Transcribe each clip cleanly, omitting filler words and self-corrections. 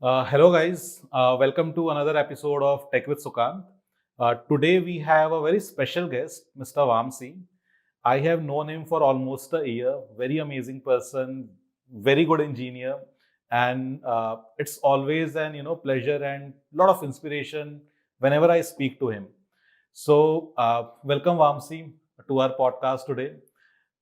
Hello, guys. Welcome to another episode of Tech with Sukant. Today, we have a very special guest, Mr. Vamsi. I have known him for almost a year. Very amazing person, very good engineer, and it's always an pleasure and lot of inspiration whenever I speak to him. So, welcome Vamsi to our podcast today.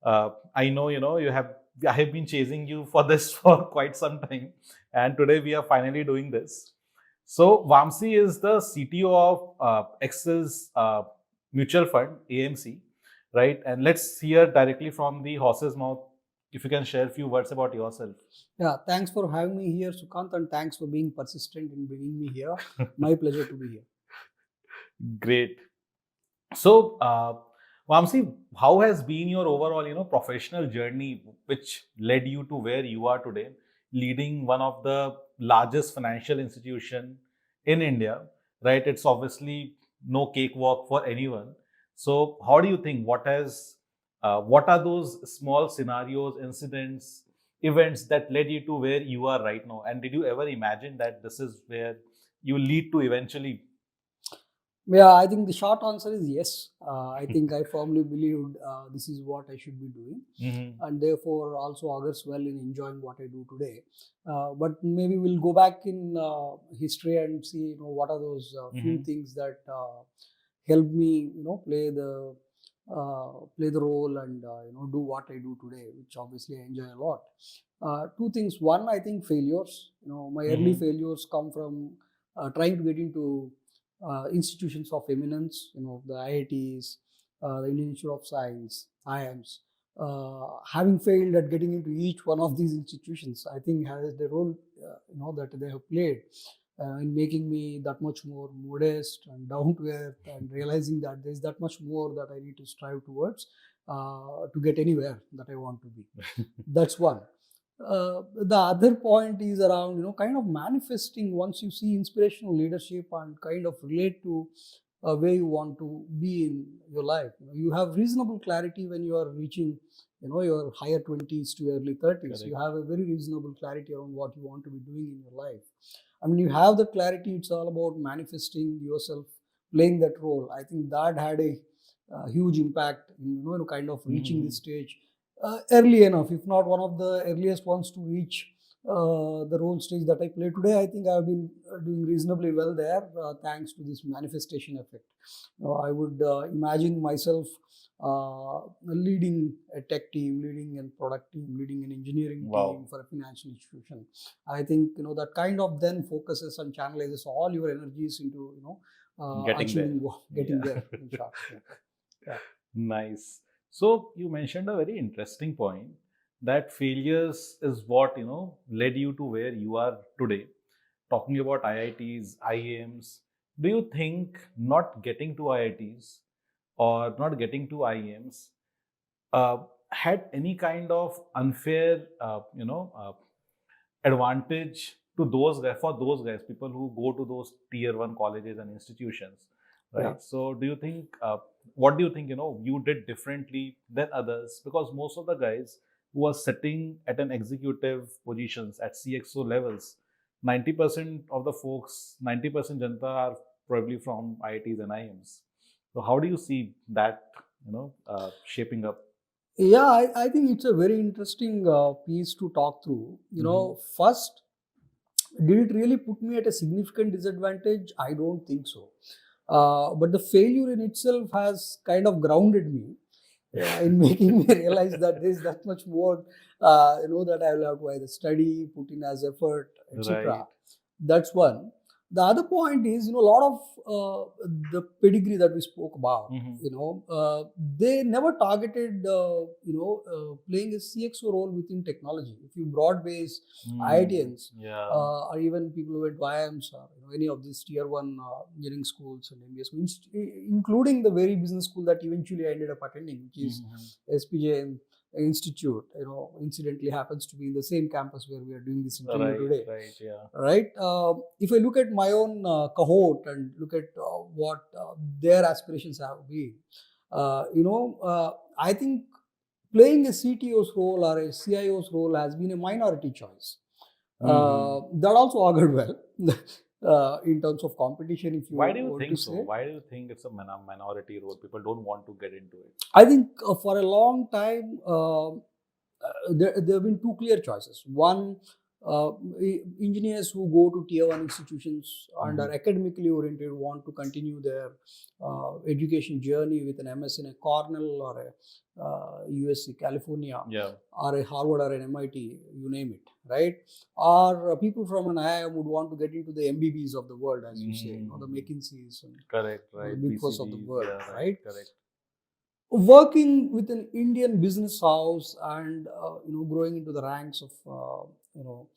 I know you have. I have been chasing you for this for quite some time, and today we are finally doing this. So Vamsi is the CTO of Axis Mutual Fund (AMC), right? And let's hear directly from the horse's mouth. If you can share a few words about yourself. Yeah, thanks for having me here, Sukant, and thanks for being persistent in bringing me here. My pleasure to be here. Great. So, Vamsi, how has been your overall, professional journey, which led you to where you are today, leading one of the largest financial institution in India, right? It's obviously no cakewalk for anyone. So, how do you think? What are those small scenarios, incidents, events that led you to where you are right now? And did you ever imagine that this is where you lead to eventually? Yeah, I think the short answer is yes. I think I firmly believed this is what I should be doing, Mhm. and therefore also augurs well in enjoying what I do today. But maybe we'll go back in history and see, what are those few Mhm. things that helped me, play the role and do what I do today, which obviously I enjoy a lot. Two things. One, I think failures. My early Mhm. failures come from trying to get into institutions of eminence, the IITs, the Indian Institute of Science, IIMs. Having failed at getting into each one of these institutions, I think has the role, that they have played in making me that much more modest and down to earth, and realizing that there's that much more that I need to strive towards to get anywhere that I want to be. That's one. The other point is around, kind of manifesting once you see inspirational leadership and kind of relate to where you want to be in your life. You have reasonable clarity when you are reaching, your higher 20s to early 30s. You Correct. have a very reasonable clarity around what you want to be doing in your life. And when you have the clarity, it's all about manifesting yourself, playing that role. I think that had a huge impact in, kind of reaching this Mhm. stage early enough, if not one of the earliest ones to reach the role stage that I play today. I think I've been doing reasonably well there, thanks to this manifestation effect. I would imagine myself leading a tech team, leading a product team, leading an engineering team Wow. for a financial institution. I think that kind of then focuses and channelizes all your energies into Getting there. achieving, getting Yeah. there. In short, yeah. Nice. So you mentioned a very interesting point that failures is what, led you to where you are today. Talking about IITs, IIMs, do you think not getting to IITs or not getting to IIMs uh, had any kind of unfair, advantage to those guys, for those guys, people who go to those tier one colleges and institutions, Yeah. right? So do you think what do you think you did differently than others? Because most of the guys who are sitting at an executive positions at CXO levels, 90% of the folks, 90% janata are probably from IITs and IIMs. So how do you see that shaping up? Yeah, I think it's a very interesting piece to talk through. Hmm. First, did it really put me at a significant disadvantage? I don't think so. But the failure in itself has kind of grounded me in making me realize that there's that much more, that I will have to either study, put in as effort, etc. Right. That's one. The other point is, a lot of the pedigree that we spoke about, Hmm. they never targeted, playing a CXO role within technology. If you broad base Mm, IITians, yeah. or even people who went to IIMs, or any of these tier one engineering schools and MBA schools, including the very business school that eventually I ended up attending, which is Mhm. SPJ Institute. Incidentally happens to be in the same campus where we are doing this interview Right, today. right, yeah. Right. If I look at my own cohort and look at what their aspirations have been, I think playing a CTO's role or a CIO's role has been a minority choice. That also augured well in terms of competition, if you Why do you want think to so? say. Why do you think it's a minority role? People don't want to get into it. I think for a long time, there have been two clear choices. One, engineers who go to tier one institutions and are academically oriented want to continue their education journey with an MS in a Cornell or a USC California Yeah. or a Harvard or an MIT, you name it, right? Or people from an IIM would want to get into the MBBs of the world, as you say, the McKinseys and Correct, the right. big fours of the BCGs, world, yeah, right? correct. Working with an Indian business house and growing into the ranks of you know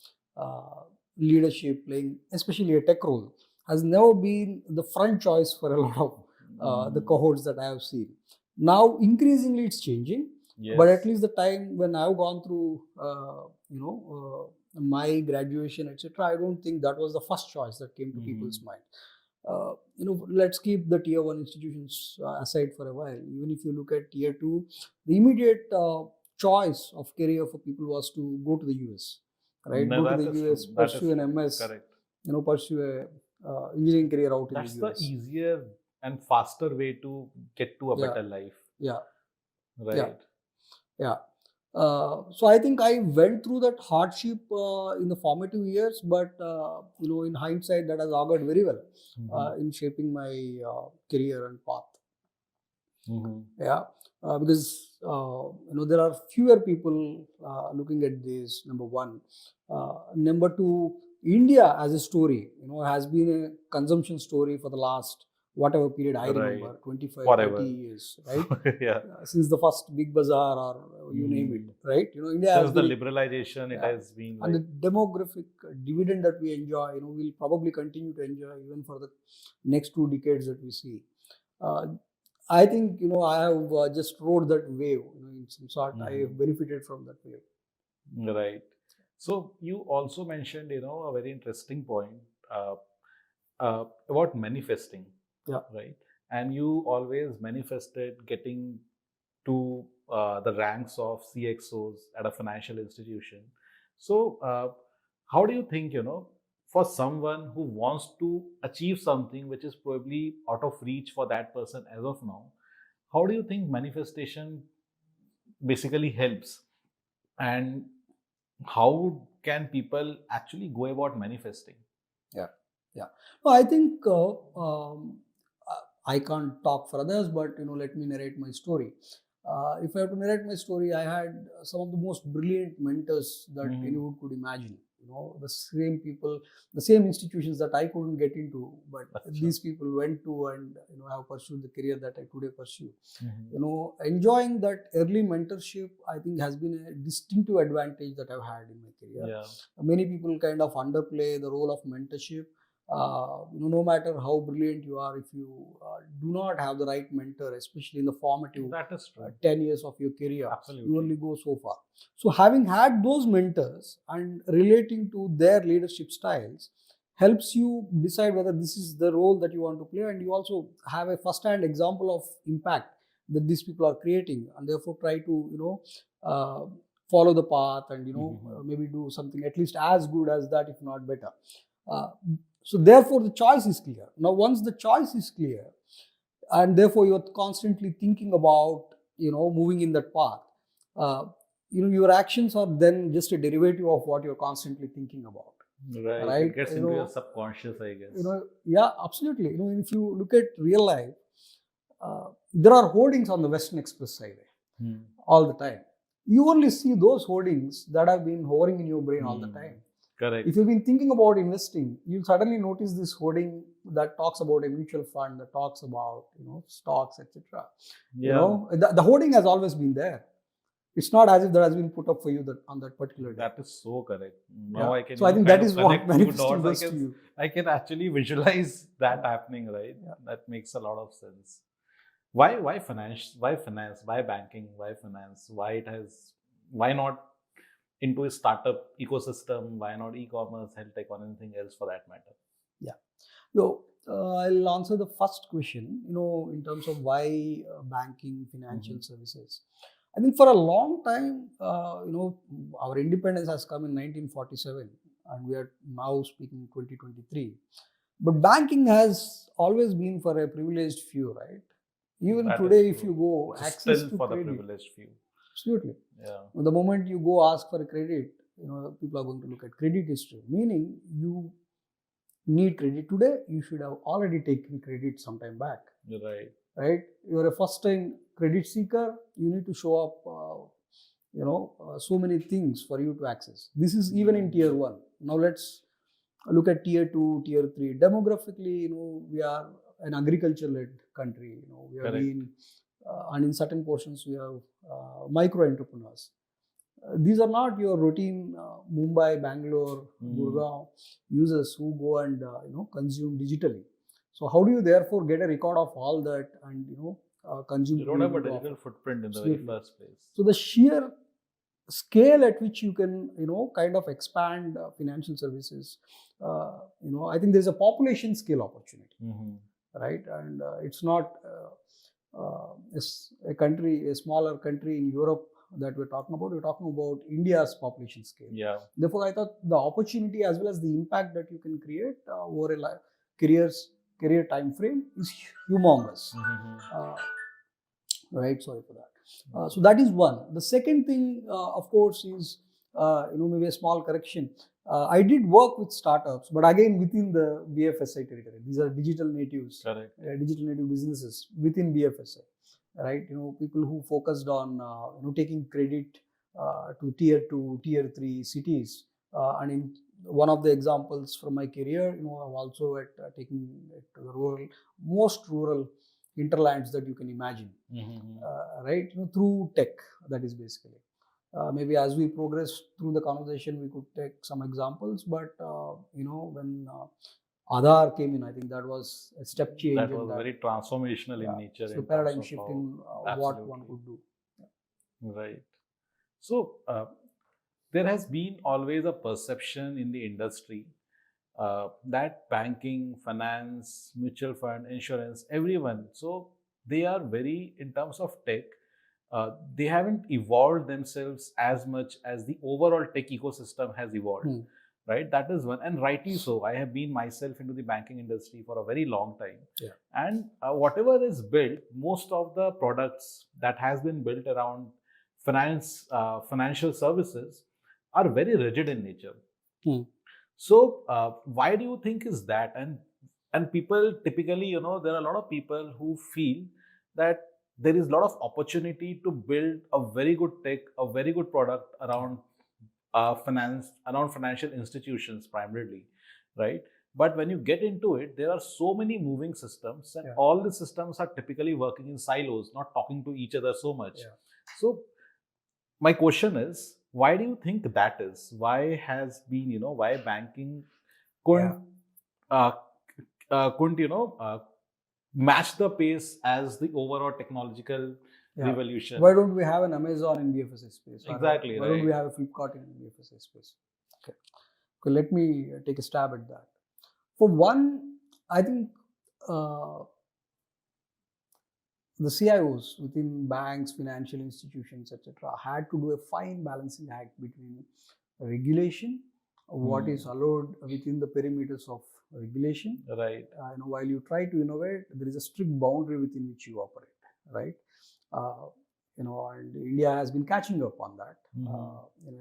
leadership, playing especially a tech role, has never been the front choice for a lot of the cohorts that I have seen. Now increasingly it's changing, but at Yes. least the time when I've gone through my graduation, etc., I don't think that was the first choice that came to people's mind. Let's keep the tier one institutions aside for a while. Even if you look at tier two, the immediate choice of career for people was to go to the US, right? No, Go to that the is US, true. That is pursue an true. MS, Correct. pursue a engineering career out in the That's the US. easier and faster way to get to a Yeah, better life. yeah, yeah, Right. yeah. So I think I went through that hardship in the formative years, but in hindsight, that has augured very well in shaping my career and path. Yeah, because there are fewer people looking at this. Number one, number two, India as a story, has been a consumption story for the last whatever period I Right. remember, 25, 30 Forever. years, right? Yeah. Since the first Big Bazaar or you name it, right? India has Since the been, liberalization, it yeah, has been and the like, demographic dividend that we enjoy, we'll probably continue to enjoy even for the next 2 decades that we see. Uh, I think I have just rode that wave. In some sort, I have benefited from that wave. right. So you also mentioned, a very interesting point uh, about manifesting, Yeah. right? And you always manifested getting to the ranks of CXOs at a financial institution. So, how do you think, for someone who wants to achieve something which is probably out of reach for that person as of now, how do you think manifestation basically helps? And how can people actually go about manifesting? Yeah, yeah. No, I think I can't talk for others, but let me narrate my story. If I have to narrate my story, I had some of the most brilliant mentors that anyone could imagine. The same people, the same institutions that I couldn't get into, but these people went to and have pursued the career that I today pursue. Enjoying that early mentorship, I think, has been a distinctive advantage that I've had in my career. Yeah. Many people kind of underplay the role of mentorship. No matter how brilliant you are, if you do not have the right mentor, especially in the formative That is true. 10 years of your career, Absolutely. you only go so far. So having had those mentors and relating to their leadership styles helps you decide whether this is the role that you want to play, and you also have a first-hand example of impact that these people are creating, and therefore try to follow the path and maybe do something at least as good as that, if not better. So therefore the choice is clear. Now once the choice is clear, and therefore you're constantly thinking about moving in that path, your actions are then just a derivative of what you're constantly thinking about. Right. It gets into your subconscious, I guess. Yeah, absolutely. If you look at real life, there are hoardings on the Western Express Highway all the time. You only see those hoardings that have been hovering in your brain all the time. Correct. If you've been thinking about investing, you'll suddenly notice this hoarding that talks about a mutual fund, that talks about stocks, etc. Yeah. The hoarding has always been there. It's not as if that has been put up for you on that particular day. That is so correct. Now I can. So I think that is what manifesting does to you. I can actually visualize that happening, right? Yeah. That makes a lot of sense. Why finance? Why finance? Why banking? Why finance? Why not into a startup ecosystem? Why not e-commerce, health tech, or anything else for that matter? Yeah. So I'll answer the first question. In terms of why banking, financial services. I think for a long time, our independence has come in 1947. and we are now speaking 2023. But banking has always been for a privileged few, right? Even That is today, if true. you go, It's access still to for the credit, privileged few. absolutely. Yeah. The moment you go ask for a credit, people are going to look at credit history, meaning you need credit today, you should have already taken credit sometime back. You're right. Right? You're a first time credit seeker, you need to show up, so many things for you to access. This is even in tier 1. Now let's look at tier 2, tier 3. Demographically, we are an agriculture led country. We have Correct. been, and in certain portions, we have micro entrepreneurs. These are not your routine Mumbai, Bangalore, Gurgaon users who go and consume digitally. So how do you therefore get a record of all that and consume? You don't have a digital footprint in the very first place. So the sheer scale at which you can kind of expand financial services, I think there's a population scale opportunity, right? And it's not a smaller country in Europe that we're talking about. We're talking about India's population scale. Yeah. Therefore, I thought the opportunity as well as the impact that you can create over a career time frame is humongous. Right? Sorry for that. So that is one. The second thing, of course, is maybe a small correction. I did work with startups, but again within the BFSI territory. These are digital natives, correct, digital native businesses within BFSI, right? People who focused on taking credit to tier 2, tier 3 cities, and in one of the examples from my career, I'm also at taking it to the most rural hinterlands that you can imagine, right? Through tech, that is basically. Maybe as we progress through the conversation, we could take some examples. But when Aadhaar came in, I think that was a step change. That was very transformational in nature. So paradigm shift in what one could do. Right. So there has been always a perception in the industry that banking, finance, mutual fund, insurance, everyone, so they are very, in terms of tech, they haven't evolved themselves as much as the overall tech ecosystem has evolved. Right, that is one, and rightly so. I have been myself into the banking industry for a very long time, and whatever is built, most of the products that has been built around financial services are very rigid in nature. So why do you think is that? And people typically, there are a lot of people who feel that there is a lot of opportunity to build a very good tech, a very good product around around financial institutions primarily, right? But when you get into it, there are so many moving systems, and all the systems are typically working in silos, not talking to each other so much. So my question is, why do you think that is? Why has been, why banking couldn't match the pace as the overall technological revolution? Why don't we have an Amazon in BFSI space? Exactly. Why don't we have a Flipkart in BFSI space? Okay, let me take a stab at that. For one, I think the CIOs within banks, financial institutions, etc., had to do a fine balancing act between regulation, what is allowed within the perimeters of regulation, right? While you try to innovate, there is a strict boundary within which you operate, right? And India has been catching up on that,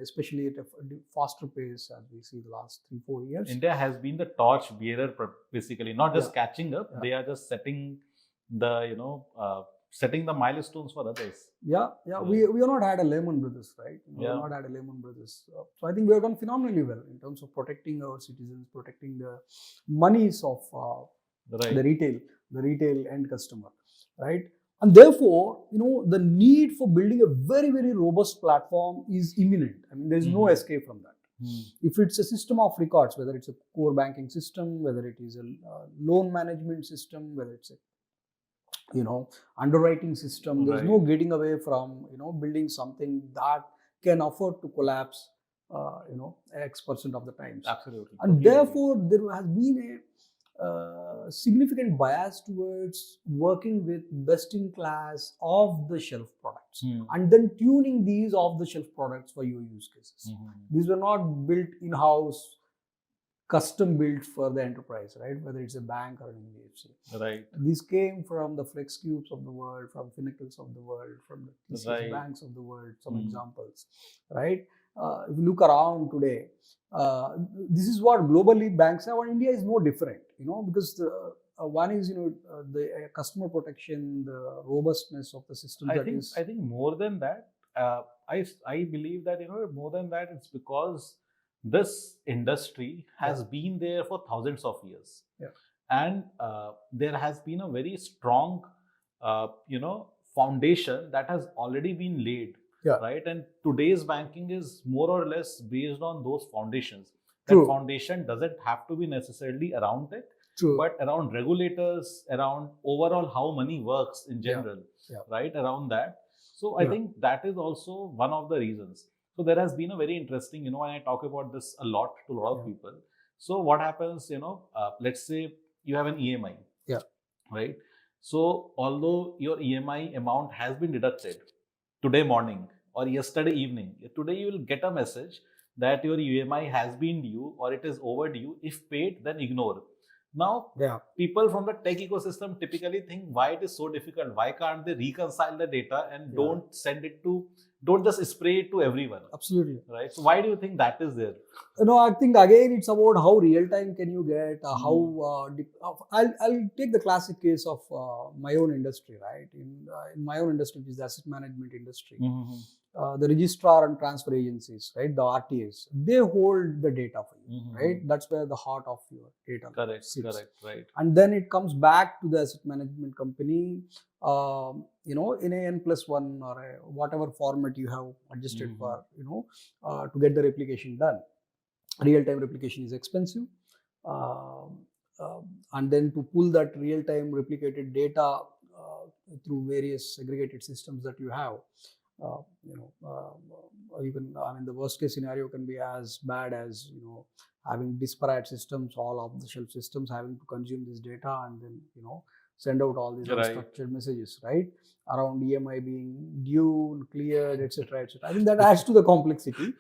especially at a faster pace as we see the last 3-4 years. India has been the torch bearer, basically, not just catching up; they are just setting the setting the milestones for others. We have not had a Lehman Brothers, right? We have not had a Lehman Brothers. So I think we have done phenomenally well in terms of protecting our citizens, protecting the monies of the retail end customer, right? And therefore, the need for building a very, very robust platform is imminent. I mean, there is no escape from that. If it's a system of records, whether it's a core banking system, whether it is a loan management system, whether it's a underwriting system, there's no getting away from building something that can afford to collapse X% of the times. Absolutely. And therefore there has been a significant bias towards working with best in class off the shelf products and then tuning these off the shelf products for your use cases. These were not built in house custom built for the enterprise, right? Whether it's a bank or an NBFC. Right. These came from the Flex Cubes of the world, from Finicles of the world, from the TCS Right. banks of the world. Some examples, right? If you look around today, this is what globally banks have, and India is no different. Because one is the customer protection, the robustness of the system. I think more than that, I believe that more than that, it's because this industry has been there for thousands of years, and there has been a very strong, foundation that has already been laid, right? And today's banking is more or less based on those foundations. That foundation doesn't have to be necessarily around tech, but around regulators, around overall how money works in general, right? Around that. So I think that is also one of the reasons. So there has been a very interesting, and I talk about this a lot to a lot of people. So what happens, let's say you have an EMI, right? So although your EMI amount has been deducted today morning or yesterday evening, today you will get a message that your EMI has been due or it is overdue. If paid, then ignore. Now, people from the tech ecosystem typically think why it is so difficult. Why can't they reconcile the data and don't just spray it to everyone? Absolutely. Right. So why do you think that is there? I think again it's about how real time can you get. I'll take the classic case of my own industry, right? In my own industry, which is the asset management industry. The registrar and transfer agencies, right? The RTAs, they hold the data for you, right? That's where the heart of your data sits. Right. And then it comes back to the asset management company, in a N+1 or whatever format you have adjusted for, to get the replication done. Real-time replication is expensive. And then to pull that real-time replicated data through various segregated systems that you have, the worst case scenario can be as bad as having disparate systems, all of the shelf systems having to consume this data and then send out all these unstructured messages, right, around EMI being due, cleared, etc. I think that adds to the complexity.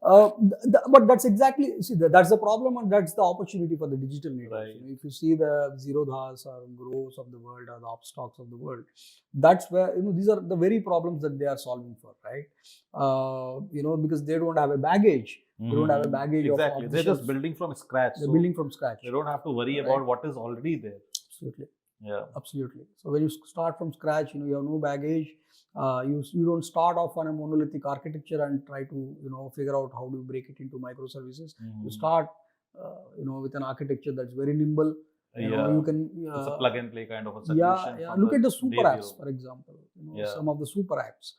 But that's exactly, that's the problem and that's the opportunity for the digital natives. Right. If you see the Zerodhas or Grows of the world or the Upstocks of the world, that's where these are the very problems that they are solving for, right? Because they don't have a baggage. They don't have a baggage exactly. of They're just building from scratch. They're building from scratch. They don't have to worry about what is already there. Absolutely. Yeah. Absolutely. So when you start from scratch, you have no baggage. You don't start off on a monolithic architecture and try to figure out how to break it into microservices. You start with an architecture that's very nimble. You can it's a plug and play kind of a solution. Look at the super apps, for example. Some of the super apps.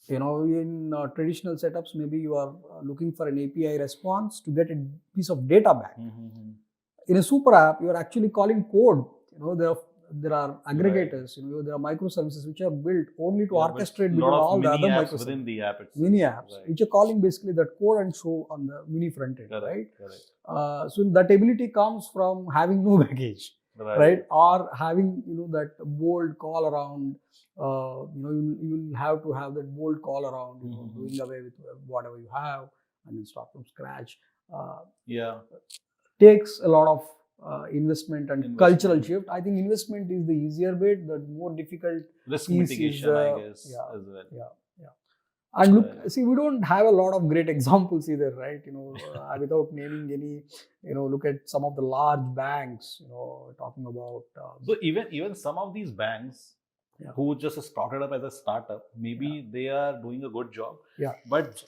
In traditional setups, maybe you are looking for an API response to get a piece of data back. In a super app, you are actually calling code. There are aggregators. There are microservices which are built only to orchestrate between all the other microservices within the app itself. Mini apps, which are calling basically that code and show on the mini front end, right? So that ability comes from having no baggage, right? Or having that bold call around. You will have to have that bold call around, doing away with whatever you have and then start from scratch. Takes a lot of investment and cultural shift. I think investment is the easier bit. The more difficult risk mitigation, I guess, as well. Yeah. And look, see, we don't have a lot of great examples either, right? Without naming any, look at some of the large banks, talking about. So even some of these banks who just started up as a startup, maybe they are doing a good job. But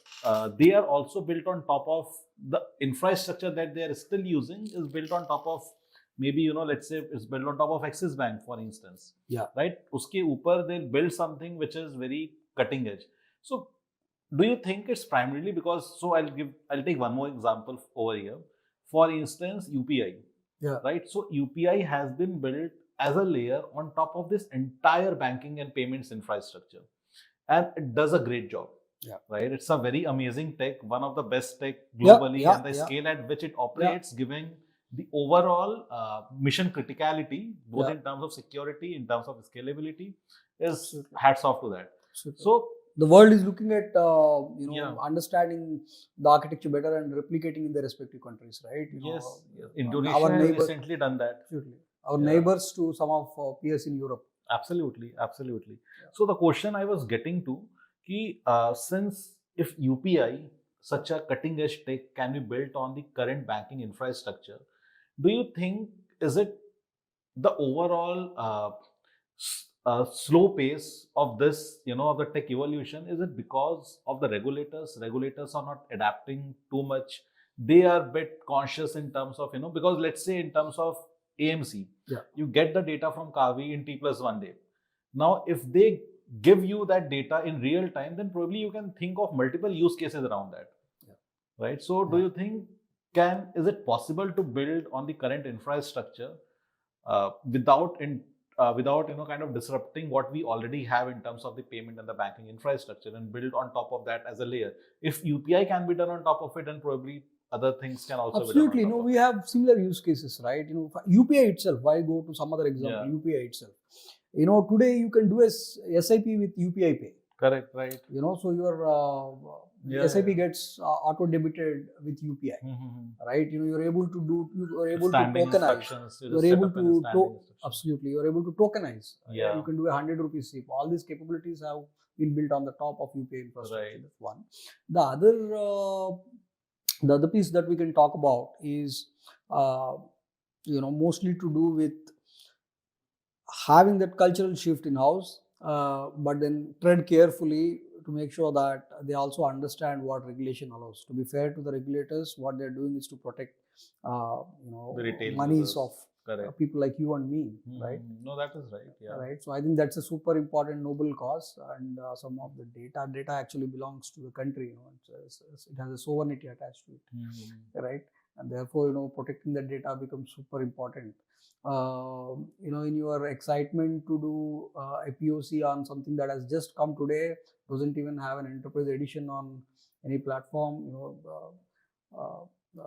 they are also built on top of the infrastructure that they are still using is built on top of maybe let's say it's built on top of Axis Bank, for instance. Right. Uske upar they'll build something which is very cutting edge. So do you think it's primarily because? So I'll take one more example over here. For instance, UPI. Right. So UPI has been built as a layer on top of this entire banking and payments infrastructure, and it does a great job. Right. It's a very amazing tech, one of the best tech globally, and the scale at which it operates, giving the overall mission criticality, both in terms of security, in terms of scalability, is hats off to that. So the world is looking at Yeah. understanding the architecture better and replicating in their respective countries, right? Yes, yes. Our Indonesia has neighbor, recently done that. absolutely, our Yeah. neighbors to some of peers in Europe. Absolutely, absolutely. Yeah. So the question I was getting to, since if UPI, such a cutting edge tech, can be built on the current banking infrastructure, do you think is it the overall slow pace of this, of the tech evolution? Is it because of the regulators? Regulators are not adapting too much. They are a bit conscious in terms of, because let's say in terms of AMC, Yeah. you get the data from Kavi in T+1 day. Now, if they give you that data in real time, then probably you can think of multiple use cases around that. Yeah. Right. So, do Yeah. you think is it possible to build on the current infrastructure without kind of disrupting what we already have in terms of the payment and the banking infrastructure, and build on top of that as a layer? If UPI can be done on top of it, then probably other things can also be done on Absolutely, top of we it. have similar use cases, right? UPI itself. Why go to some other example? Yeah. UPI itself. Today you can do a SIP with UPI Pay. Correct. Right. So your SIP gets auto debited with UPI, right? You're able to do. You are able Standing to tokenize. instructions. You You're just set able up in a to standing instruction. absolutely. You're able to tokenize. Yeah. You can do a 100 rupees SIP. All these capabilities have been built on the top of UPI infrastructure. Right. That's one. The other piece that we can talk about is mostly to do with having that cultural shift in house, but then tread carefully to make sure that they also understand what regulation allows. To be fair to the regulators, what they're doing is to protect The retail monies users. of Correct. people like you and me, right? No, that is right. Yeah. Right. So I think that's a super important noble cause, and some of the data actually belongs to the country. It has a sovereignty attached to it, right? And therefore, protecting the data becomes super important. In your excitement to do a POC on something that has just come today, doesn't even have an enterprise edition on any platform,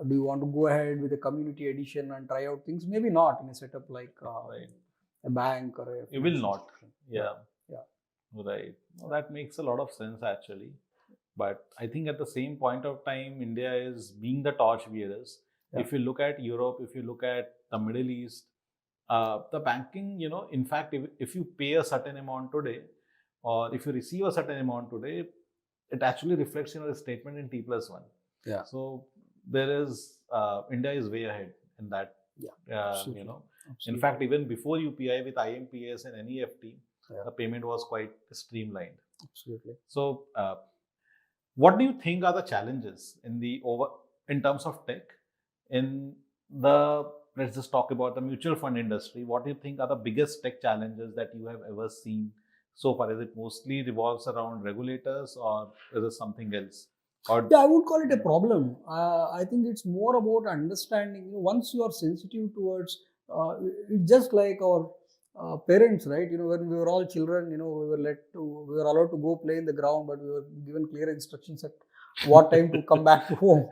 do you want to go ahead with a community edition and try out things? Maybe not in a setup like Right. a bank or a You will not. institution. Yeah. Yeah. Right. Well, that makes a lot of sense actually. But I think at the same point of time, India is being the torch bearers. Yeah. If you look at Europe, if you look at the Middle East, the banking, in fact, if you pay a certain amount today, or if you receive a certain amount today, it actually reflects in your statement in T+1. Yeah. So there is, India is way ahead in that. Yeah. Absolutely. In fact, even before UPI with IMPS and NEFT, Yeah. the payment was quite streamlined. Absolutely. So, what do you think are the challenges in terms of tech in let's just talk about the mutual fund industry? What do you think are the biggest tech challenges that you have ever seen so far? Is it mostly revolves around regulators, or is it something else? Yeah, I would call it a problem. I think it's more about understanding. Once you are sensitive towards, it's just like our parents, right? When we were all children, we were allowed to go play in the ground, but we were given clear instructions at what time to come back home.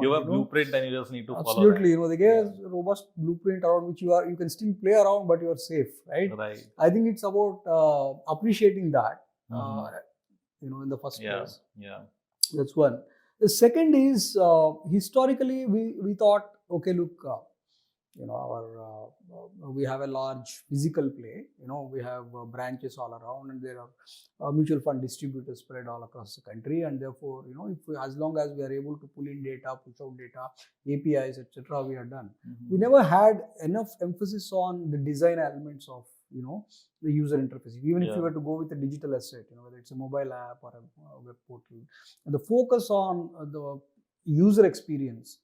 You have a blueprint and you just need to absolutely, follow that. They gave us a robust blueprint around which you can still play around, but you are safe, right? Right. I think it's about appreciating that, in the first place. Yeah. That's one. The second is historically we thought, okay, look, we have a large physical play. We have branches all around, and there are mutual fund distributors spread all across the country, and therefore, as long as we are able to pull in data, push out data, APIs, etc., we are done. We never had enough emphasis on the design elements of the user interface. Even if you were to go with a digital asset, whether it's a mobile app or a web portal, the focus on the user experience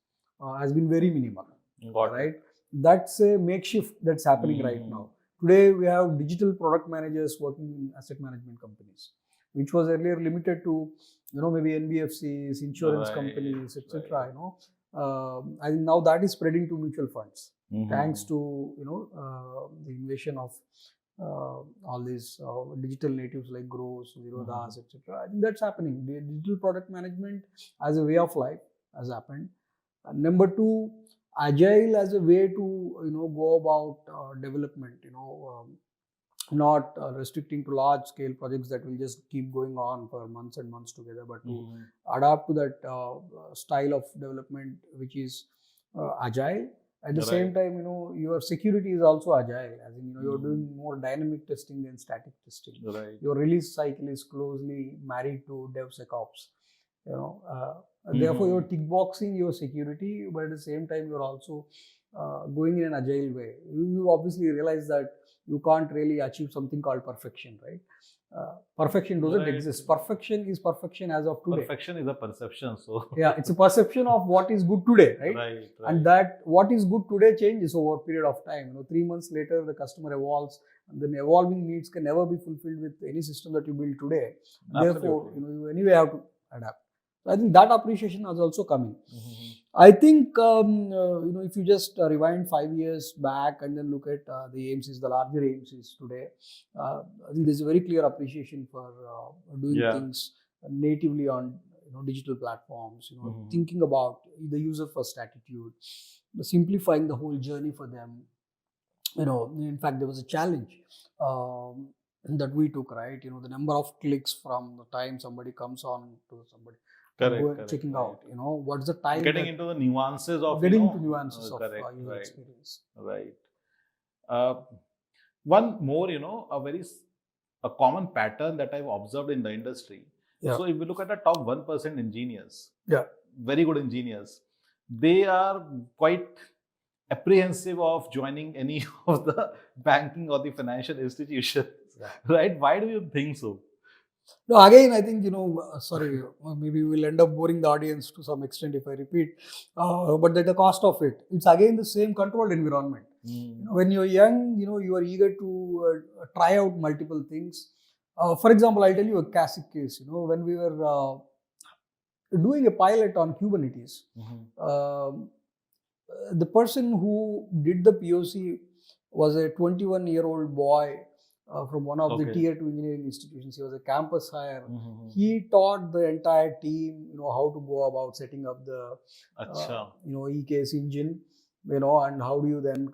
has been very minimal. Right? That's a makeshift that's happening right now. Today we have digital product managers working in asset management companies, which was earlier limited to maybe NBFCs, insurance companies, etc. I think now that is spreading to mutual funds, thanks to the invasion of all these digital natives like Gross, Zerodhas, etc. I think that's happening. The digital product management as a way of life has happened. Number two, agile as a way to go about development. not restricting to large scale projects that will just keep going on for months and months together, but to adapt to that style of development which is agile. At the same time, your security is also agile, as in, you're doing more dynamic testing than static testing. Your release cycle is closely married to DevSecOps. Therefore, you're tick boxing your security, but at the same time, you're also going in an agile way. You obviously realize that you can't really achieve something called perfection, right? Perfection doesn't exist. Perfection is perfection as of today. Perfection is a perception, so yeah, it's a perception of what is good today, right? And that what is good today changes over a period of time. 3 months later, the customer evolves, and then evolving needs can never be fulfilled with any system that you build today. Therefore, you anyway have to adapt. So I think that appreciation is also coming. I think if you just rewind 5 years back and then look at the AMCs, the larger AMCs today, I think there's a very clear appreciation for doing things natively on digital platforms. Thinking about the user first attitude, simplifying the whole journey for them. In fact, there was a challenge that we took, right? The number of clicks from the time somebody comes on to somebody checking out. What's the time? Getting into the nuances of of user experience. Right. One more, a common pattern that I've observed in the industry. So if we look at the top 1% engineers, very good engineers, they are quite apprehensive of joining any of the banking or the financial institutions, right? Why do you think so? No, again, I think, sorry, maybe we'll end up boring the audience to some extent if I repeat, but at the cost of it, it's again the same controlled environment. When you're young, you are eager to try out multiple things. For example, I'll tell you a classic case. When we were doing a pilot on Kubernetes, the person who did the POC was a 21-year-old boy from one of the tier 2 engineering institutions. He was a campus hire. He taught the entire team, how to go about setting up the, EKS engine, and how do you then,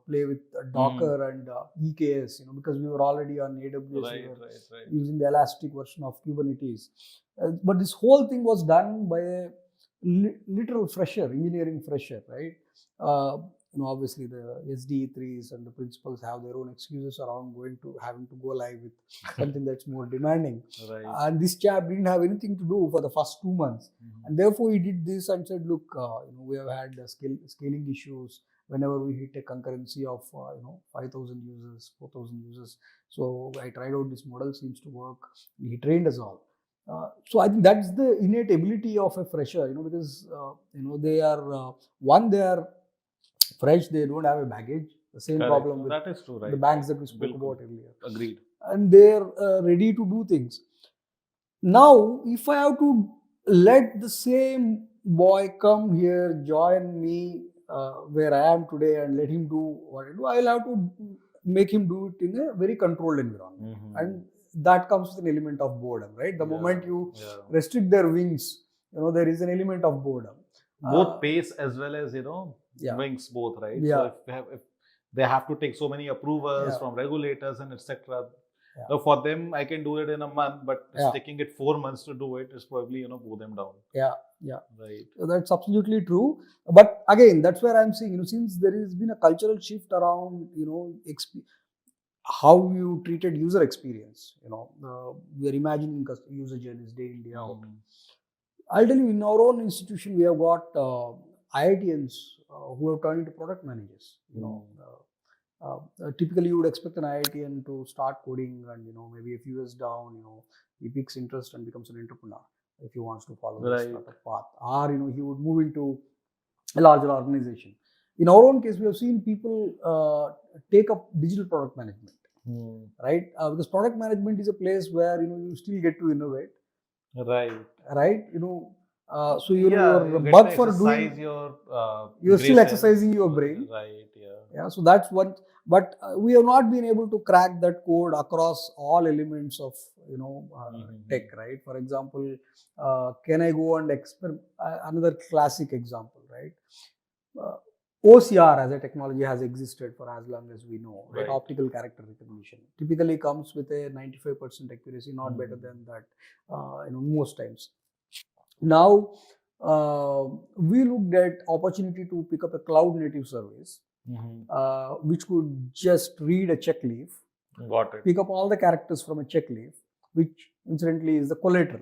play with Docker and EKS, because we were already on AWS, using the Elastic version of Kubernetes. But this whole thing was done by a literal fresher, engineering fresher, right? Obviously the SDE3s and the principals have their own excuses around having to go live with something that's more demanding. And this chap didn't have anything to do for the first 2 months. And therefore he did this and said, look, we have had scaling issues whenever we hit a concurrency of 5,000 users, 4,000 users. So I tried out this model, seems to work. He trained us all. So I think that's the innate ability of a fresher, because they are they are fresh, they don't have a baggage. The same problem with that is true, right? The banks that we spoke about earlier. Agreed. And they're ready to do things. Now, if I have to let the same boy come here, join me where I am today, and let him do what I do, I'll have to make him do it in a very controlled environment. And that comes with an element of boredom, right? The moment you restrict their wings, there is an element of boredom. Both pace as well as, wings both, right? So if they have to take so many approvals from regulators and etc. So for them, I can do it in a month, but taking it 4 months to do it is probably, pull them down. Right. So that's absolutely true. But again, that's where I'm saying, since there has been a cultural shift around, how you treated user experience, we are imagining user journeys day in, day out. I'll tell you, in our own institution, we have got IITians who have turned into product managers. Typically, you would expect an IITian to start coding and maybe a few years down, he picks interest and becomes an entrepreneur if he wants to follow this startup path, or he would move into a larger organization. In our own case, we have seen people take up digital product management, right? Because product management is a place where you still get to innovate. Right. So your bug for doing you're still exercising your brain. Yeah. So that's what. But we have not been able to crack that code across all elements of tech. Right. For example, can I go and experiment? Another classic example, right? OCR as a technology has existed for as long as we know, right? Right. Optical character recognition typically comes with a 95% accuracy, not better than that, most times. Now, we looked at opportunity to pick up a cloud native service, which could just read a check leaf, Got it. pick up all the characters from a check leaf, which incidentally is the collateral.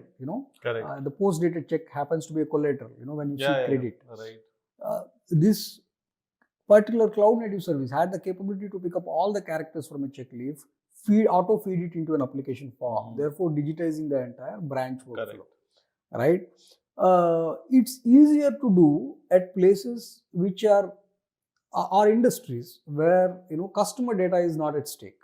Correct. The post dated check happens to be a collateral. When you seek credit. Right. This particular cloud native service had the capability to pick up all the characters from a check leaf, auto feed it into an application form, therefore digitizing the entire branch workflow. Right? It's easier to do at places which are industries where customer data is not at stake.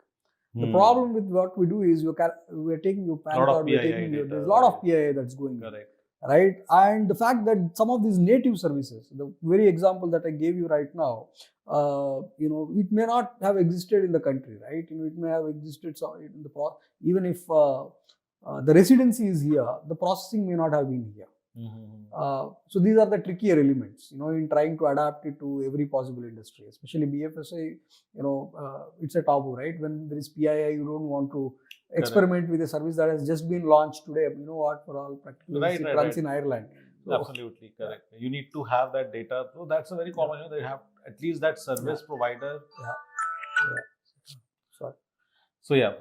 The problem with what we do is we're taking your PAN card, there's a lot of PII that's going on. Right? And the fact that some of these native services, the very example that I gave you right now, it may not have existed in the country, right? It may have existed in even if the residency is here, the processing may not have been here. So these are the trickier elements, in trying to adapt it to every possible industry, especially BFSI. It's a taboo, right? When there is PII, you don't want to experiment with a service that has just been launched today. You know what? For all practical, it runs in Ireland. So, absolutely correct. You need to have that data. So that's a very common. They have at least that service provider.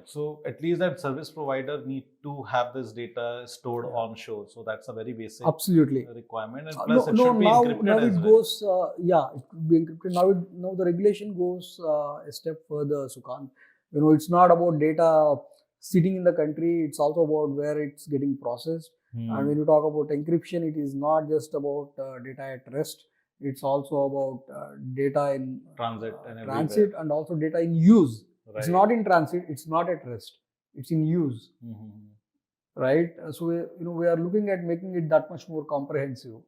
So at least that service provider need to have this data stored onshore. So that's a very basic requirement. And plus it should be encrypted now as it well. goes, it could be encrypted. Now the regulation goes a step further, Sukant. It's not about data sitting in the country. It's also about where it's getting processed. And when you talk about encryption, it is not just about data at rest. It's also about data in transit and also data in use. Right. It's not in transit, it's not at rest, it's in use. Right? So we are looking at making it that much more comprehensive.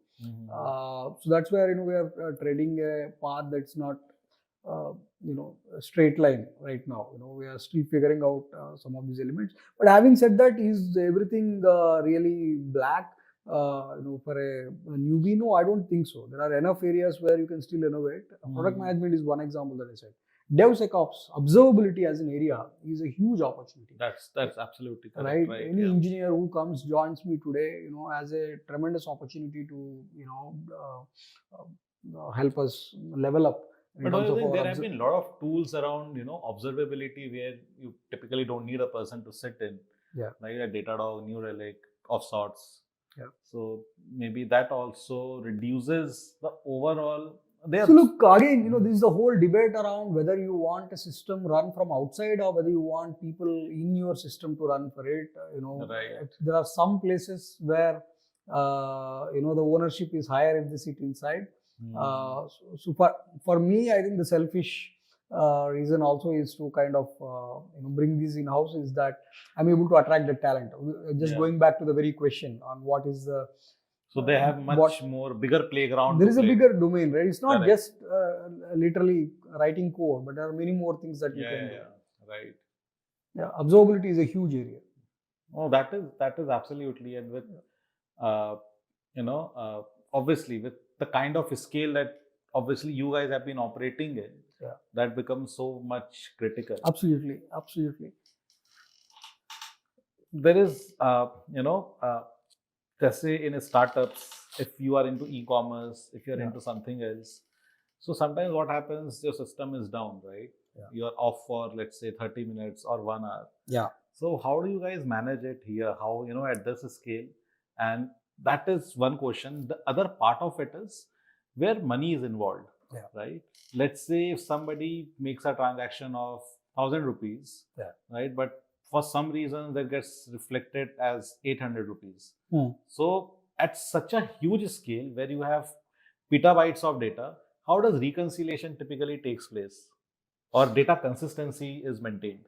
So that's where we are treading a path that's not a straight line right now. We are still figuring out some of these elements. But having said that, is everything really black for a newbie? No, I don't think so. There are enough areas where you can still innovate. Product management is one example that I said. DevSecOps, observability as an area is a huge opportunity. That's absolutely correct. Right? Any engineer who joins me today, has a tremendous opportunity to, help us level up. But there have been a lot of tools around, observability where you typically don't need a person to sit in. Like a Datadog, New Relic of sorts. So maybe that also reduces the overall. So look, again, this is the whole debate around whether you want a system run from outside or whether you want people in your system to run for it. There are some places where, the ownership is higher if they sit inside. So for me, I think the selfish reason also is to kind of bring these in-house is that I'm able to attract the talent. Just going back to the very question on what is the... So they have much more bigger playground. There is a bigger domain, right? It's not just literally writing code, but there are many more things that you can do. Right. Yeah, observability is a huge area. Oh, that is absolutely, and with obviously with the kind of scale that obviously you guys have been operating in, that becomes so much critical. Absolutely. There is, let's say in startups, if you are into e-commerce, if you're into something else, so sometimes what happens, your system is down, right? You're off for, let's say, 30 minutes or 1 hour. So how do you guys manage it here? How, at this scale? And that is one question. The other part of it is where money is involved, right? Let's say if somebody makes a transaction of 1,000 rupees, right? But for some reason that gets reflected as 800 rupees. So at such a huge scale where you have petabytes of data, how does reconciliation typically takes place or data consistency is maintained?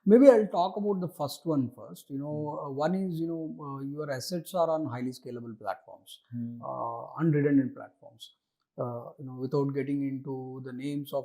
Maybe I'll talk about the first one first. One is, your assets are on highly scalable platforms, unredundant platforms, without getting into the names of,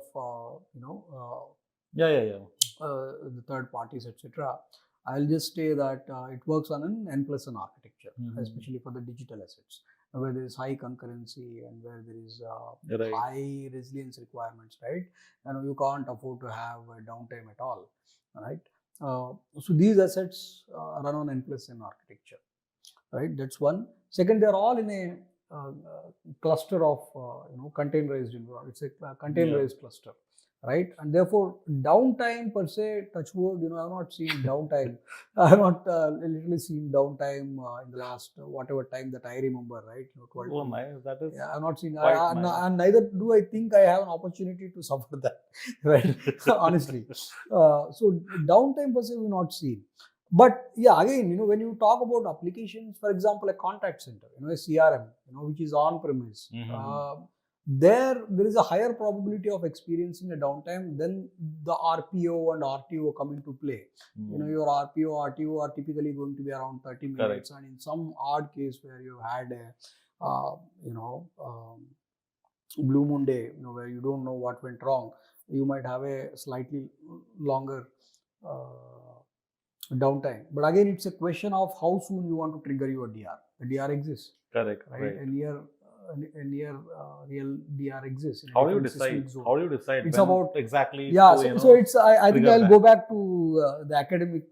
the third parties, etc. I'll just say that it works on an N+1 architecture, especially for the digital assets. where there is high concurrency and where there is Right. high resilience requirements, right? You can't afford to have a downtime at all, right? So these assets run on N+N architecture, right? That's one. Second, they're all in a cluster of containerized environment. It's a containerized cluster, right? And therefore, downtime per se, touch wood, I've not seen downtime. I have not literally seen downtime in the last whatever time that I remember, right? 12 Oh, to, nice. That is yeah, I've not seen, quite nice. and neither do I think I have an opportunity to suffer that, right? Honestly. So downtime per se, we've not seen. But yeah, again, when you talk about applications, for example, a contact center, a CRM, which is on premise, there is a higher probability of experiencing a downtime than the RPO and RTO come into play. Your RPO, RTO are typically going to be around 30 minutes, and in some odd case where you had a, blue moon day, where you don't know what went wrong, you might have a slightly longer downtime. But again, it's a question of how soon you want to trigger your DR. The DR exists. Correct. Right? A near real DR exists. How do you decide? How do you decide? It's when about exactly. Yeah. To, So it's. I think I'll that. go back to the academic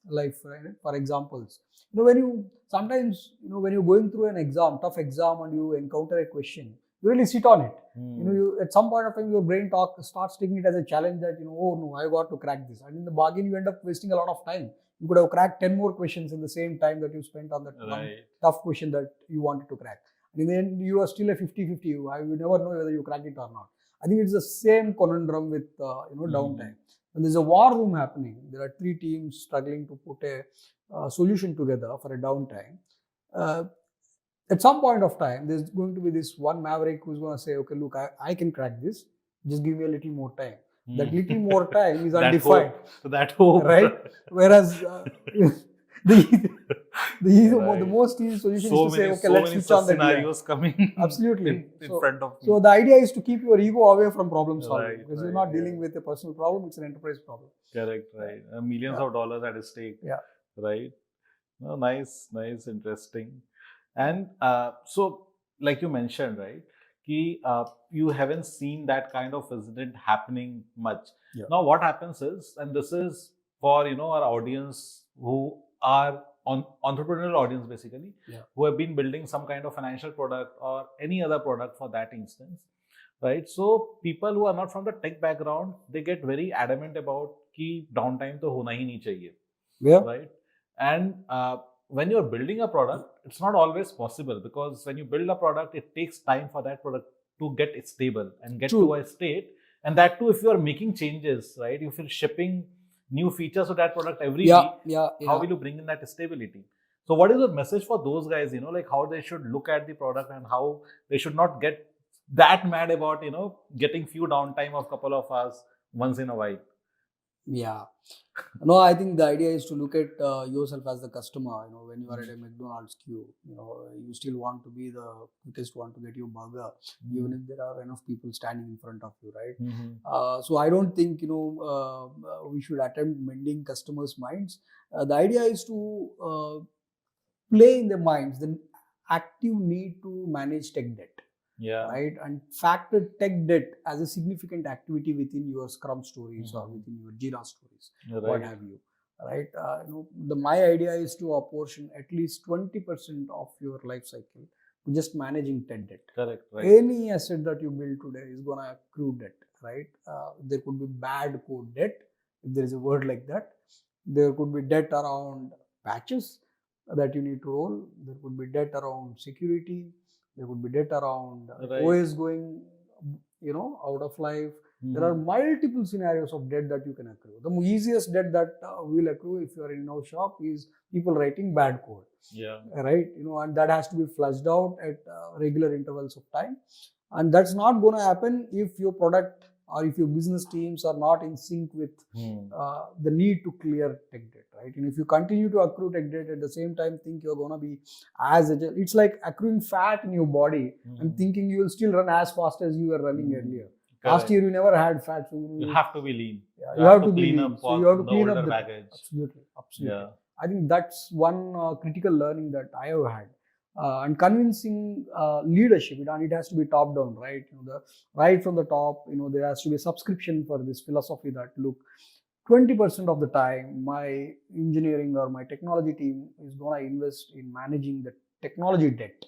life, right? For examples. When you sometimes when you're going through an exam, tough exam, and you encounter a question, you really sit on it. You at some point of time your brain starts taking it as a challenge that oh no, I got to crack this, and in the bargain you end up wasting a lot of time. You could have cracked 10 more questions in the same time that you spent on that one tough question that you wanted to crack. And in the end, you are still a 50-50. You never know whether you crack it or not. I think it's the same conundrum with downtime. When there's a war room happening, there are three teams struggling to put a solution together for a downtime. At some point of time, there's going to be this one maverick who's going to say, okay, look, I can crack this. Just give me a little more time. That little more time is undefined. That hope. Right? Whereas the most easy solution is to say, okay, let's switch on the scenarios coming absolutely in front of me. So the idea is to keep your ego away from problem solving, Right, because you're not dealing with a personal problem, it's an enterprise problem. Correct, right. Millions of dollars at stake. Yeah. Right. No, nice, interesting. And so, like you mentioned, right, you haven't seen that kind of incident happening much. Yeah. Now, what happens is, and this is for our audience who are on entrepreneurial audience basically, who have been building some kind of financial product or any other product for that instance, right? So people who are not from the tech background, they get very adamant about कि downtime तो होना ही नहीं चाहिए, right? And when you're building a product, it's not always possible, because when you build a product, it takes time for that product to get stable and get to a state. And that too, if you are making changes, right? If you're shipping new features to that product every week, how will you bring in that stability? So what is the message for those guys, like how they should look at the product and how they should not get that mad about, getting few downtime of couple of hours once in a while? Yeah. No, I think the idea is to look at yourself as the customer. When you are at a McDonald's queue, you still want to be the quickest one to get your burger, even if there are enough people standing in front of you, right? So I don't think we should attempt mending customers' minds. The idea is to play in their minds the active need to manage tech debt. Right, and factor tech debt as a significant activity within your Scrum stories or within your Jira stories, what have you, right? My idea is to apportion at least 20% of your life cycle to just managing tech debt. Correct. Right. Any asset that you build today is going to accrue debt, right? There could be bad code debt, if there is a word like that. There could be debt around patches that you need to roll. There could be debt around security. There could be debt around OS going, out of life. There are multiple scenarios of debt that you can accrue. The easiest debt that will accrue if you are in our shop is people writing bad code. Right? And that has to be flushed out at regular intervals of time. And that's not going to happen if your product or if your business teams are not in sync with the need to clear tech debt, right? And if you continue to accrue tech debt at the same time, think you're going to be as agile. It's like accruing fat in your body and thinking you will still run as fast as you were running earlier. Last year you never had fat, so you have to be lean. You have to be lean. So you have to clean up the baggage. Absolutely. I think that's one critical learning that I have had. and convincing leadership, and it has to be top down, right? Right from the top, there has to be a subscription for this philosophy that, look, 20% of the time my engineering or my technology team is going to invest in managing the technology debt,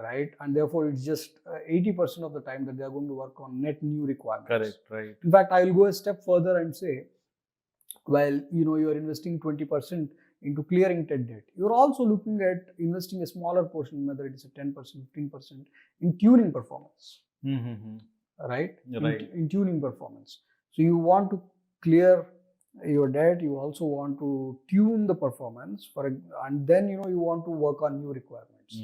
right? And therefore it's just 80% of the time that they are going to work on net new requirements. Correct, right. In fact, I will go a step further and say, while you are investing 20% into clearing tech debt, you're also looking at investing a smaller portion, whether it is a 10%, 15%, in tuning performance, right? Right. In tuning performance. So you want to clear your debt, you also want to tune the performance and then you want to work on new requirements,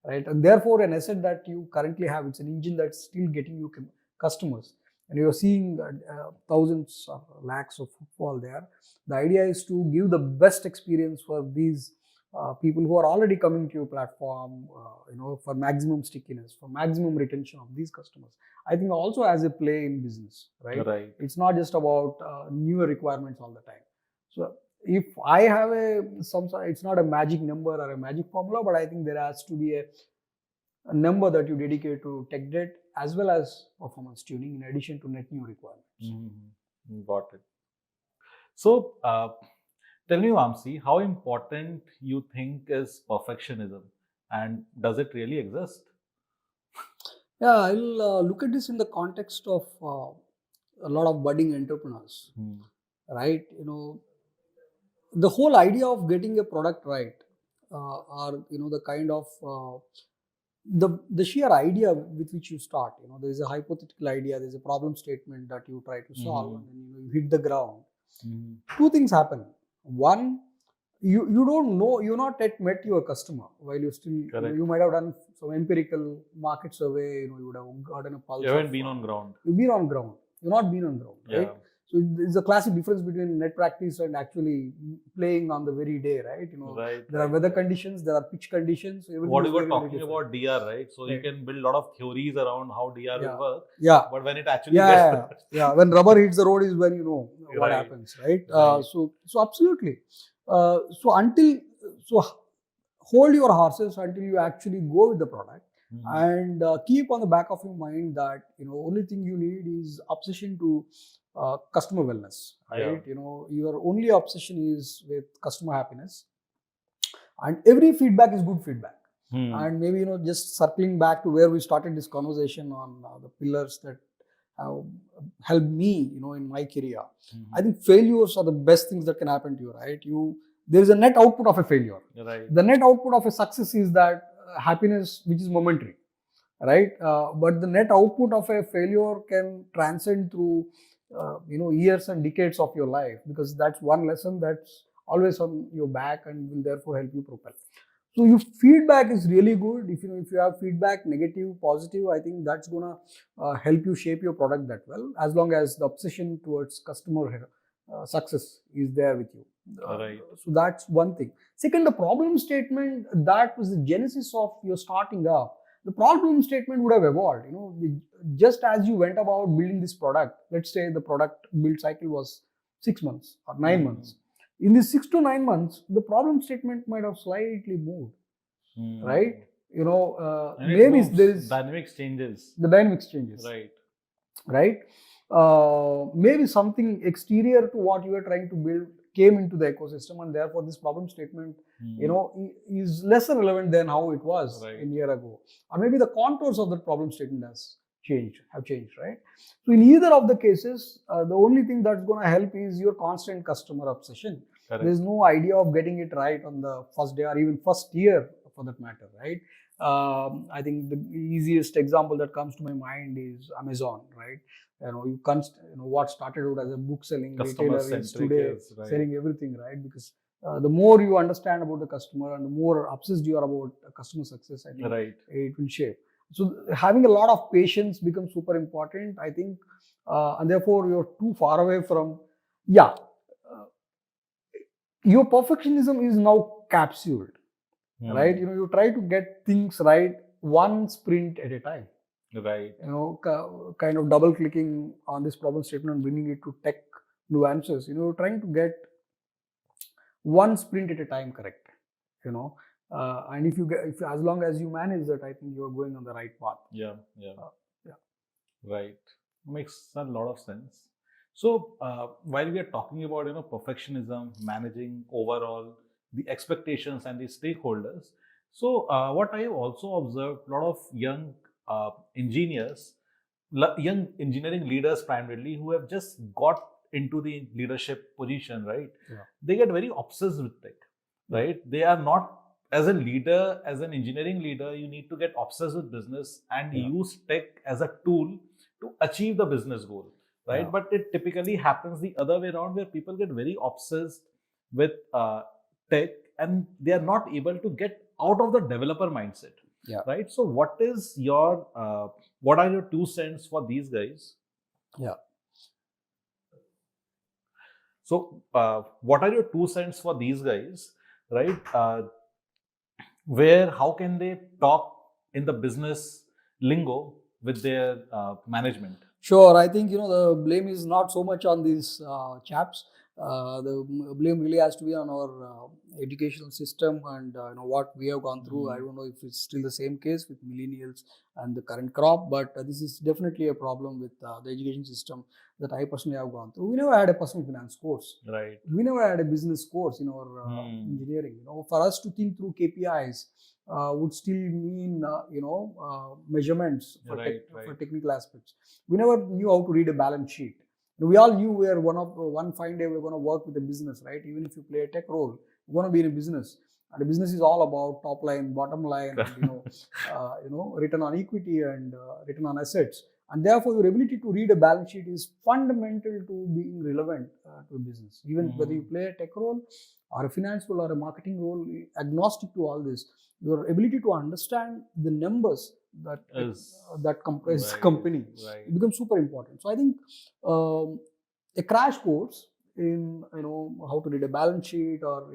right? And therefore an asset that you currently have, it's an engine that's still getting you customers, and you're seeing thousands or lakhs of footfall there. The idea is to give the best experience for these people who are already coming to your platform, for maximum stickiness, for maximum retention of these customers. I think also has a play in business, right? Right. It's not just about newer requirements all the time. So if I have it's not a magic number or a magic formula, but I think there has to be a number that you dedicate to tech debt as well as performance tuning in addition to net new requirements. Got it. So tell me, Vamsi, how important you think is perfectionism, and does it really exist? Yeah, I'll look at this in the context of a lot of budding entrepreneurs, right? The whole idea of getting a product right, or the kind of the sheer idea with which you start. There is a hypothetical idea, there is a problem statement that you try to solve, and then you hit the ground. Two things happen. One, you don't know, you're not yet met your customer while you still, you might have done some empirical market survey, you would have gotten a pulse. You haven't been on ground. You've been on ground. You're not been on ground, right? Yeah. So it's a classic difference between net practice and actually playing on the very day, right? There are weather conditions, there are pitch conditions. What you were talking about DR, right? So you can build a lot of theories around how DR will work. Yeah. But when it actually gets when rubber hits the road is when you know what happens, right? So absolutely. So hold your horses until you actually go with the product, and keep on the back of your mind that only thing you need is obsession to customer wellness, right? Your only obsession is with customer happiness, and every feedback is good feedback. And maybe just circling back to where we started this conversation on the pillars that have helped me in my career. I think failures are the best things that can happen to you, right? There is a net output of a failure. Right. The net output of a success is that happiness which is momentary, right? But the net output of a failure can transcend through years and decades of your life, because that's one lesson that's always on your back and will therefore help you propel. So your feedback is really good. If you have feedback, negative, positive, I think that's gonna help you shape your product that well, as long as the obsession towards customer success is there with you. Right. So that's one thing. Second, the problem statement, that was the genesis of your starting up. The problem statement would have evolved. Just as you went about building this product, let's say the product build cycle was 6 months or 9 months. In these 6 to 9 months, the problem statement might have slightly moved, right? Maybe there is dynamics changes. The dynamics changes, right? Maybe something exterior to what you were trying to build came into the ecosystem, and therefore this problem statement, is lesser relevant than how it was a year ago. Or maybe the contours of the problem statement have changed, right? So in either of the cases, the only thing that's going to help is your constant customer obsession. There's no idea of getting it right on the first day or even first year for that matter, right? I think the easiest example that comes to my mind is Amazon, right? What started out as a book selling retailer is today selling everything, right? Because the more you understand about the customer and the more obsessed you are about customer success, I think it will shape. So having a lot of patience becomes super important, I think, and therefore you're too far away from, your perfectionism is now capsuled, right? You try to get things right one sprint at a time. Right. Kind of double clicking on this problem statement and bringing it to tech nuances. Trying to get one sprint at a time correct. And if as long as you manage that, I think you are going on the right path. Yeah, yeah. Yeah. Right. Makes a lot of sense. So while we are talking about perfectionism, managing overall the expectations and the stakeholders, so what I have also observed, a lot of young engineers, young engineering leaders primarily, who have just got into the leadership position, right? Yeah. They get very obsessed with tech, Yeah. right? They are not, as a leader, as an engineering leader, you need to get obsessed with business and Yeah. use tech as a tool to achieve the business goal, right? Yeah. But it typically happens the other way around, where people get very obsessed with tech and they are not able to get out of the developer mindset. Yeah. Right. So, what are your 2 cents for these guys? Yeah. So, what are your 2 cents for these guys? Right. Where how can they talk in the business lingo with their management? Sure. I think the blame is not so much on these chaps. Blame really has to be on our educational system and what we have gone through. I don't know if it's still the same case with millennials and the current crop, but this is definitely a problem with the education system that I personally have gone through. We never had a personal finance course. Right. We never had a business course in our engineering. For us to think through KPIs would still mean measurements for, Right, for right. technical aspects. We never knew how to read a balance sheet. We all knew we're one fine day we're going to work with a business, right? Even if you play a tech role, you're going to be in a business, and the business is all about top line, bottom line, and return on equity and return on assets. And therefore, your ability to read a balance sheet is fundamental to being relevant to a business. Even whether you play a tech role or a finance role or a marketing role, agnostic to all this, your ability to understand the numbers that comprise the company becomes super important. So I think a crash course in how to read a balance sheet or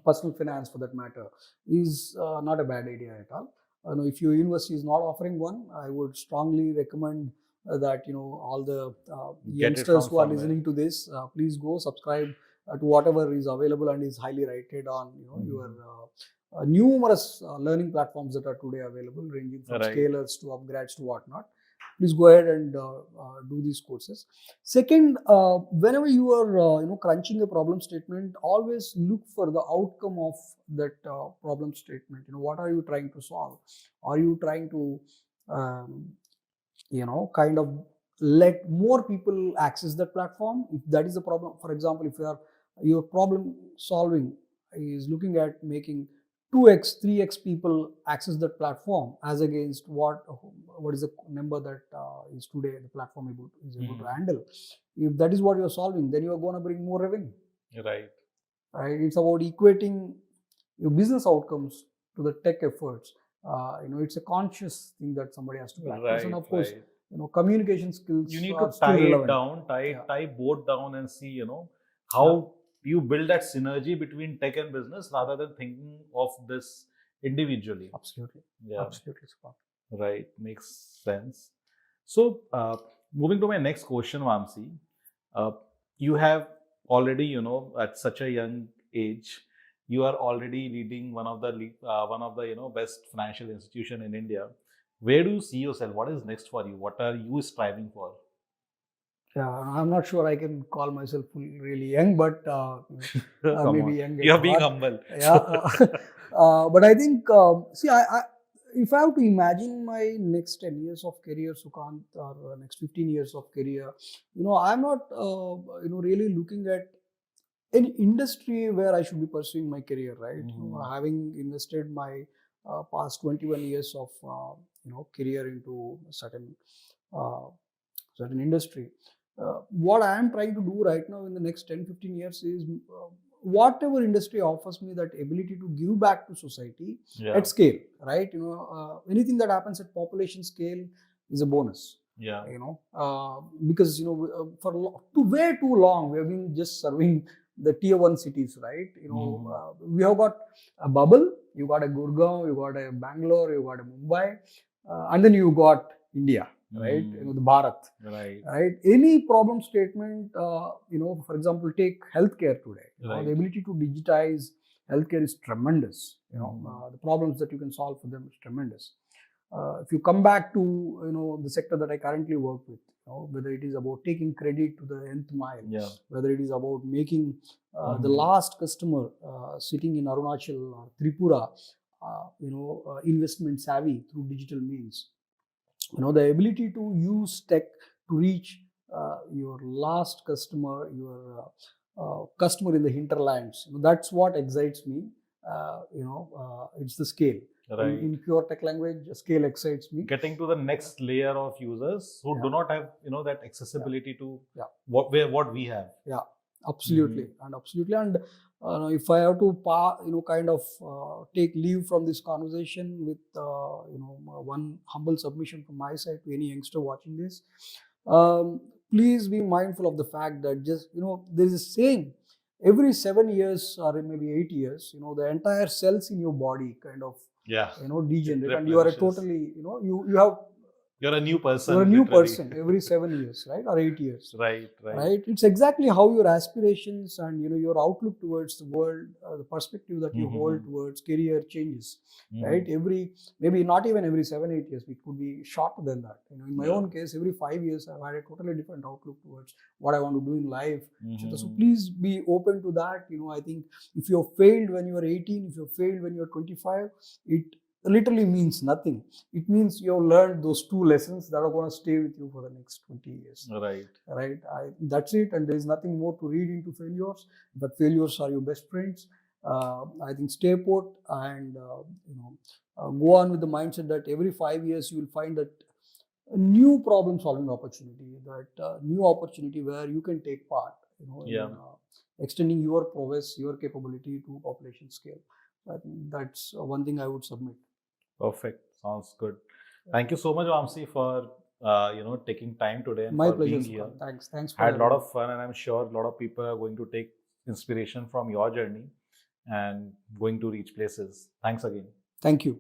personal finance for that matter is not a bad idea at all. If your university is not offering one, I would strongly recommend that all the youngsters who are listening to this, please go subscribe to whatever is available and is highly rated on your numerous learning platforms that are today available, ranging from scalers to upgrades to whatnot. Please go ahead and do these courses. Second, whenever you are crunching a problem statement, always look for the outcome of that problem statement. What are you trying to solve? Are you trying to kind of let more people access that platform? If that is the problem, for example, if your problem solving is looking at making 2x 3x people access that platform as against what is the number that is today the platform is able to handle. If that is what you're solving, then you're going to bring more revenue. Right. It's about equating your business outcomes to the tech efforts. It's a conscious thing that somebody has to practice. And of course, communication skills. You need to tie it down, tie both down and see, how you build that synergy between tech and business rather than thinking of this individually. Absolutely. Yeah. Absolutely. Right. Makes sense. So, moving to my next question, Vamsi, you have already, at such a young age, you are already leading one of the best financial institution in India. Where do you see yourself? What is next for you? What are you striving for? Yeah, I'm not sure I can call myself really young, but maybe young. You're being humble. Yeah, but I think see, if I have to imagine my next 10 years of career, Sukant, or next 15 years of career, I'm not really looking at any industry where I should be pursuing my career, right? Having invested my past 21 years of career into uh, certain industry. What I am trying to do right now in the next 10-15 years is whatever industry offers me that ability to give back to society at scale, right? Anything that happens at population scale is a bonus. Yeah. Because for way too long we have been just serving the tier 1 cities, right? We have got a bubble. You got a Gurgaon, you got a Bangalore, you got a Mumbai, and then you got India, right? The Bharat, right? Any problem statement, for example, take healthcare today. The ability to digitize healthcare is tremendous. The problems that you can solve for them is tremendous. If you come back to the sector that I currently work with, whether it is about taking credit to the nth mile, whether it is about making the last customer sitting in Arunachal or Tripura, investment savvy through digital means. The ability to use tech to reach your last customer, your customer in the hinterlands. That's what excites me. It's the scale. Right. In pure tech language, scale excites me. Getting to the next layer of users who do not have that accessibility to what we have. Yeah, absolutely. And if I have to kind of take leave from this conversation with one humble submission from my side to any youngster watching this, please be mindful of the fact that just there is a saying, every 7 years or maybe 8 years, the entire cells in your body kind of degenerate, and you are a totally you're a new person. You're a new person every 7 years, right, or 8 years. Right. It's exactly how your aspirations and your outlook towards the world, the perspective that you hold towards career changes, right? Maybe not even every 7-8 years. It could be shorter than that. In my own case, every 5 years, I've had a totally different outlook towards what I want to do in life. So please be open to that. I think if you have failed when you are 18, if you have failed when you are 25, it literally means nothing. It means you have learned those 2 lessons that are going to stay with you for the next 20 years. Right. That's it. And there is nothing more to read into failures. But failures are your best friends. I think stay put and go on with the mindset that every 5 years you will find that a new problem solving opportunity, that new opportunity where you can take part. In extending your prowess, your capability to population scale. I think that's one thing I would submit. Perfect. Sounds good. Thank you so much, Vamsi, for taking time today and my for pleasure, being here. Thanks for had a lot of fun, and I'm sure a lot of people are going to take inspiration from your journey and going to reach places. Thanks again. Thank you.